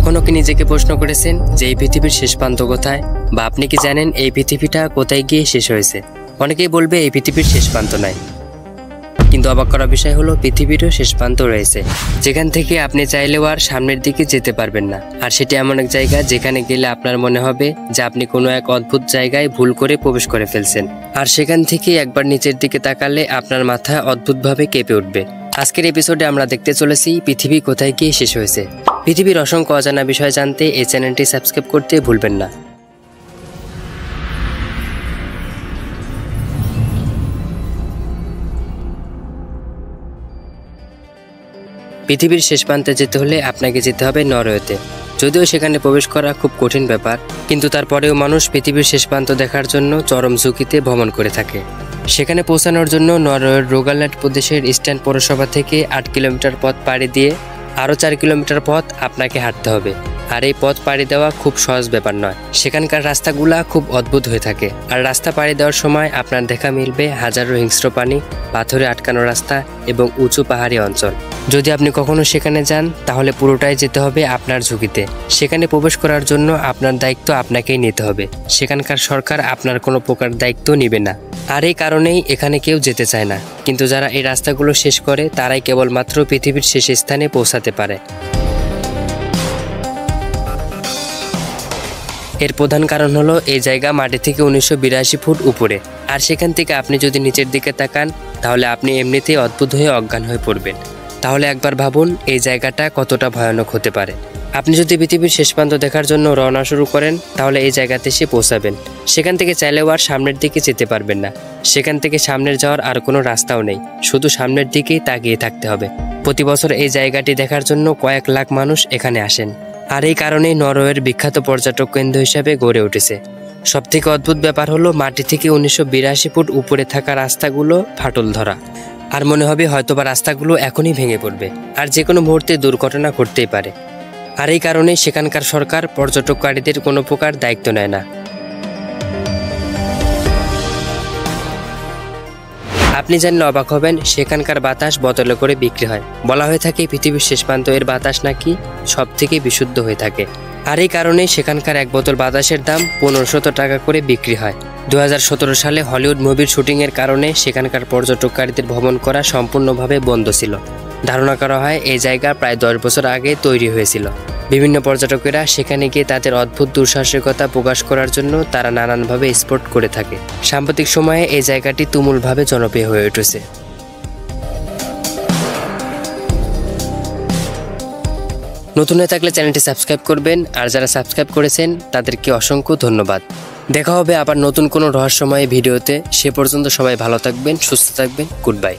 কখনো কি নিজেকে প্রশ্ন করেছেন যে এই পৃথিবীর শেষ প্রান্ত কোথায়, বা আপনি কি জানেন এই পৃথিবীটা কোথায় গিয়ে শেষ হয়েছে? অনেকেই বলবে এই পৃথিবীর শেষ প্রান্ত নাই, কিন্তু অবাক করা বিষয় হলো পৃথিবীরও শেষ প্রান্ত রয়েছে, যেখান থেকে আপনি চাইলেও আর সামনের দিকে যেতে পারবেন না। আর সেটি এমন এক জায়গা যেখানে গেলে আপনার মনে হবে যে আপনি কোনো এক অদ্ভুত জায়গায় ভুল করে প্রবেশ করে ফেলছেন, আর সেখান থেকে একবার নিচের দিকে তাকালে আপনার মাথা অদ্ভুতভাবে কেঁপে উঠবে। আজকের এপিসোডে আমরা দেখতে চলেছি পৃথিবী কোথায় গিয়ে শেষ হয়েছে। পৃথিবীর অসংখ্য অজানা বিষয় জানতে এই চ্যানেলটি সাবস্ক্রাইব করতে ভুলবেন না। পৃথিবীর শেষ প্রান্তে যেতে হলে আপনাকে যেতে হবে নরওয়েতে। যদিও সেখানে প্রবেশ করা খুব কঠিন ব্যাপার, কিন্তু তারপরেও মানুষ পৃথিবীর শেষ প্রান্ত দেখার জন্য চরম ঝুঁকিতে ভ্রমণ করে থাকে। সেখানে পৌঁছানোর জন্য নরওয়ের রোগাল্যান্ড প্রদেশের ইস্টার্ন পৌরসভা থেকে 8 কিলোমিটার পথ পাড়ি দিয়ে আরও 4 কিলোমিটার পথ আপনাকে হাঁটতে হবে। আর এই পথ পাড়ি দেওয়া খুব সহজ ব্যাপার নয়। সেখানকার রাস্তাগুলা খুব অদ্ভুত হয়ে থাকে, আর রাস্তা পাড়ি দেওয়ার সময় আপনার দেখা মিলবে হাজারো হিংস্র প্রাণী, পাথরে আটকানো রাস্তা এবং উঁচু পাহাড়ি অঞ্চল। যদি আপনি কখনো সেখানে যান তাহলে পুরোটাই যেতে হবে আপনার ঝুঁকিতে। সেখানে প্রবেশ করার জন্য আপনার দায়িত্ব আপনাকেই নিতে হবে। সেখানকার সরকার আপনার কোনো প্রকার দায়িত্ব নেবে না, আর এই কারণেই এখানে কেউ যেতে চায় না। কিন্তু যারা এই রাস্তাগুলো শেষ করে তারাই কেবলমাত্র পৃথিবীর শেষ স্থানে পৌঁছাতে পারে। এর প্রধান কারণ হলো এই জায়গা মাটি থেকে 1982 ফুট উপরে, আর সেখান থেকে আপনি যদি নিচের দিকে তাকান তাহলে আপনি এমনিতেই অদ্ভুত হয়ে অজ্ঞান হয়ে পড়বেন। তাহলে একবার ভাবুন এই জায়গাটা কতটা ভয়ানক হতে পারে। আপনি যদি পৃথিবীর শেষ প্রান্ত দেখার জন্য রওনা শুরু করেন তাহলে এই জায়গাতে এসে পৌঁছাবেন। সেখান থেকে চাইলেও আর সামনের দিকে যেতে পারবেন না। সেখান থেকে সামনের যাওয়ার আর কোনো রাস্তাও নেই, শুধু সামনের দিকেই তাকিয়ে থাকতে হবে। প্রতি বছর এই জায়গাটি দেখার জন্য কয়েক লাখ মানুষ এখানে আসেন, আর এই কারণেই নরওয়ের বিখ্যাত পর্যটক কেন্দ্র হিসাবে গড়ে উঠেছে। সবথেকে অদ্ভুত ব্যাপার হলো মাটি থেকে 1982 ফুট উপরে থাকা রাস্তাগুলো ফাটল ধরা, আর মনে হবে হয়তোবা রাস্তাগুলো এখনই ভেঙে পড়বে, আর যে কোনো মুহূর্তে দুর্ঘটনা ঘটতেই পারে। আর এই কারণেই সেখানকার সরকার পর্যটককারীদের কোনো প্রকার দায়িত্ব নেয় না। আপনি জানলে অবাক হবেন, সেখানকার বাতাস বোতলে করে বিক্রি হয়। বলা হয়ে থাকে পৃথিবীর শেষ প্রান্ত এর বাতাস নাকি সব থেকে বিশুদ্ধ হয়ে থাকে। আর এই কারণেই সেখানকার এক বোতল বাতাসের দাম 1500 টাকা করে বিক্রি হয়। 2017 সালে হলিউড মুভির শুটিংয়ের কারণে সেখানকার পর্যটককারীদের ভ্রমণ করা সম্পূর্ণভাবে বন্ধ ছিল। ধারণা করা হয় এই জায়গা প্রায় 10 বছর আগে তৈরি হয়েছিল। বিভিন্ন পর্যটকেরা সেখানে গিয়ে তাদের অদ্ভুত দুঃসাহসিকতা প্রকাশ করার জন্য তারা নানানভাবে স্পট করে থাকে। সাম্প্রতিক সময়ে এই জায়গাটি তুমুলভাবে জনপ্রিয় হয়ে উঠেছে। নতুন হয়ে থাকলে চ্যানেলটি সাবস্ক্রাইব করবেন, আর যারা সাবস্ক্রাইব করেছেন তাদেরকে অসংখ্য ধন্যবাদ। দেখা হবে আবার নতুন কোনো রহস্যময় ভিডিওতে। সে পর্যন্ত সবাই ভালো থাকবেন, সুস্থ থাকবেন। Good bye.